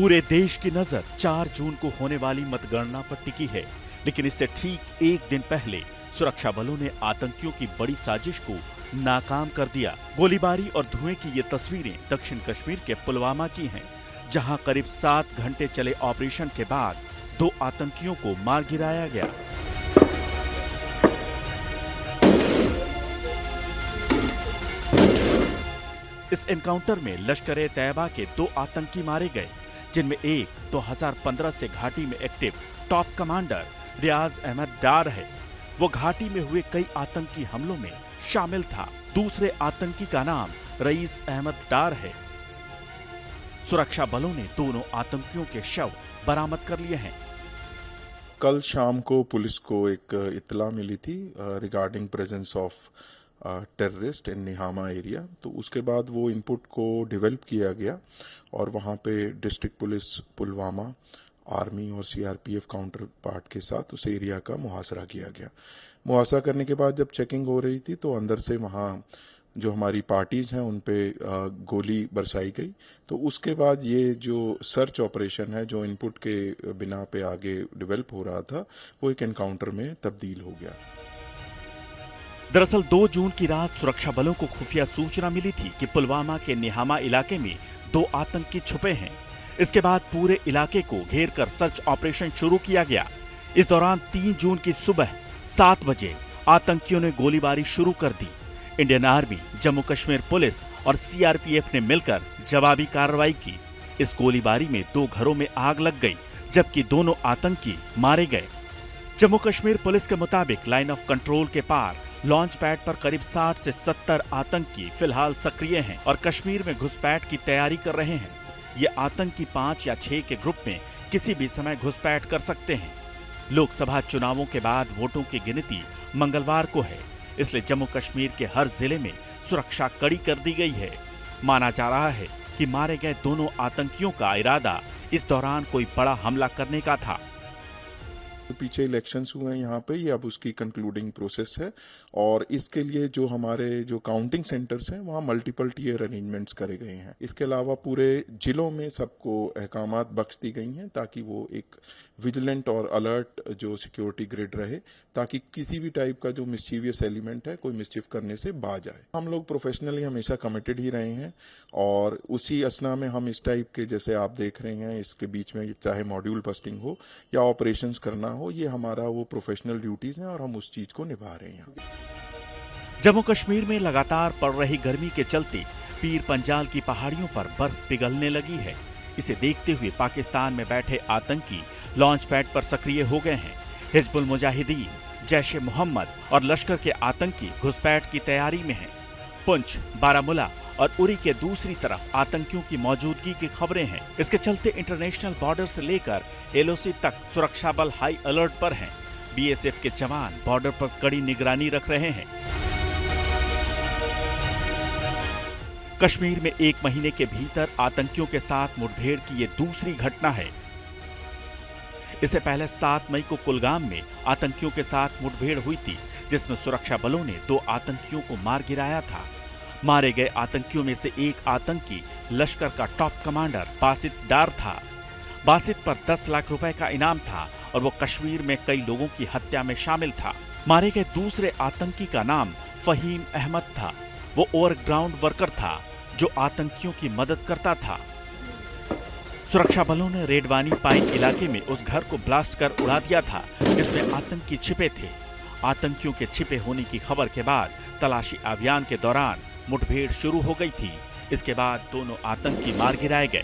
पूरे देश की नजर 4 जून को होने वाली मतगणना पर टिकी है, लेकिन इससे ठीक एक दिन पहले सुरक्षा बलों ने आतंकियों की बड़ी साजिश को नाकाम कर दिया। गोलीबारी और धुएं की ये तस्वीरें दक्षिण कश्मीर के पुलवामा की हैं, जहां करीब 7 घंटे चले ऑपरेशन के बाद 2 आतंकियों को मार गिराया गया। इस एनकाउंटर में लश्कर-ए-तैयबा के 2 आतंकी मारे गए, जिनमें एक 2015 से घाटी में एक्टिव टॉप कमांडर रियाज अहमद डार है। वो घाटी में हुए कई आतंकी हमलों में शामिल था। दूसरे आतंकी का नाम रईस अहमद डार है। सुरक्षा बलों ने दोनों आतंकियों के शव बरामद कर लिए हैं। कल शाम को पुलिस को एक इत्तला मिली थी regarding presence of terrorist in निहामा area. तो उसके बाद वो इनपुट को डेवलप किया गया और वहाँ पे डिस्ट्रिक्ट पुलिस पुलवामा, आर्मी और सीआरपीएफ काउंटर पार्ट के साथ उस एरिया का मुहासरा किया गया। मुहासरा करने के बाद जब चेकिंग हो रही थी तो अंदर से वहाँ जो हमारी पार्टीज हैं उन पे गोली बरसाई गई। तो उसके बाद ये जो सर्च ऑपरेशन है जो इनपुट के बिना पे आगे डेवलप हो रहा था वो एक एनकाउंटर में तब्दील हो गया। दरअसल 2 जून की रात सुरक्षा बलों को खुफिया सूचना मिली थी कि पुलवामा के निहामा इलाके में 2 आतंकी छुपे हैं। इसके बाद पूरे इलाके को घेर कर सर्च ऑपरेशन शुरू किया गया। इस दौरान 3 जून की सुबह 7 बजे आतंकियों ने गोलीबारी शुरू कर दी। Indian army, Jammu Kashmir police और सीआरपीएफ ने मिलकर जवाबी कार्रवाई की। इस गोलीबारी में 2 घरों में आग लग गई, जबकि दोनों आतंकी मारे गए। जम्मू कश्मीर पुलिस के मुताबिक लाइन ऑफ कंट्रोल के पार लॉन्च पैड पर करीब 60 से 70 आतंकी फिलहाल सक्रिय हैं और कश्मीर में घुसपैठ की तैयारी कर रहे हैं। ये आतंकी 5 या 6 के ग्रुप में किसी भी समय घुसपैठ कर सकते हैं। लोकसभा चुनावों के बाद वोटों की गिनती मंगलवार को है, इसलिए जम्मू कश्मीर के हर जिले में सुरक्षा कड़ी कर दी गई है। माना जा रहा है कि मारे गए दोनों आतंकियों का इरादा इस दौरान कोई बड़ा हमला करने का था। पीछे इलेक्शंस हुए हैं यहाँ पे, ये अब उसकी कंक्लूडिंग प्रोसेस है और इसके लिए जो हमारे जो काउंटिंग सेंटर्स हैं वहाँ मल्टीपल टीयर अरेंजमेंट्स करे गए हैं। इसके अलावा पूरे जिलों में सबको अहकामात बख्श दी गई हैं ताकि वो एक विजिलेंट और अलर्ट जो सिक्योरिटी ग्रिड रहे, ताकि किसी भी टाइप का जो मिस्चीवियस एलिमेंट है कोई मिस्चिफ करने से बाज आए। हम लोग प्रोफेशनली हमेशा कमिटेड ही रहे हैं और उसी असना में हम इस टाइप के जैसे आप देख रहे हैं इसके बीच में चाहे मॉड्यूल बस्टिंग हो या ऑपरेशंस करना हो, ये हमारा वो प्रोफेशनल ड्यूटीज हैं और हम उस चीज को निभा रहे हैं। जम्मू कश्मीर में लगातार पड़ रही गर्मी के चलते पीर पंजाल की पहाड़ियों पर बर्फ पिघलने लगी है। इसे देखते हुए पाकिस्तान में बैठे आतंकी लॉन्च पैड पर सक्रिय हो गए हैं। हिजबुल मुजाहिदीन, जैश-ए मोहम्मद और लश्कर के आतंकी घुसपैठ की तैयारी में हैं। पुंछ, बारामूला और उरी के दूसरी तरफ आतंकियों की मौजूदगी की खबरें हैं। इसके चलते इंटरनेशनल बॉर्डर से लेकर एलओसी तक सुरक्षा बल हाई अलर्ट पर हैं। बीएसएफ के जवान बॉर्डर पर कड़ी निगरानी रख रहे हैं। कश्मीर में 1 महीने के भीतर आतंकियों के साथ मुठभेड़ की ये दूसरी घटना है। इससे पहले 7 मई को कुलगाम में आतंकियों के साथ मुठभेड़ हुई थी, जिसमें सुरक्षा बलों ने 2 आतंकियों को मार गिराया था। मारे गए आतंकियों में से एक आतंकी लश्कर का टॉप कमांडर बासित डार था। बासित पर 10 लाख रुपए का इनाम था और वो कश्मीर में कई लोगों की हत्या में शामिल था। मारे गए दूसरे आतंकी का नाम फहीम अहमद था। वो ओवरग्राउंड वर्कर था जो आतंकियों की मदद करता था। सुरक्षा बलों ने रेडवानी पाइन इलाके में उस घर को ब्लास्ट कर उड़ा दिया था जिसमें आतंकी छिपे थे। आतंकियों के छिपे होने की खबर के बाद तलाशी अभियान के दौरान मुठभेड़ शुरू हो गई थी। इसके बाद दोनों आतंकी मार गिराए गए।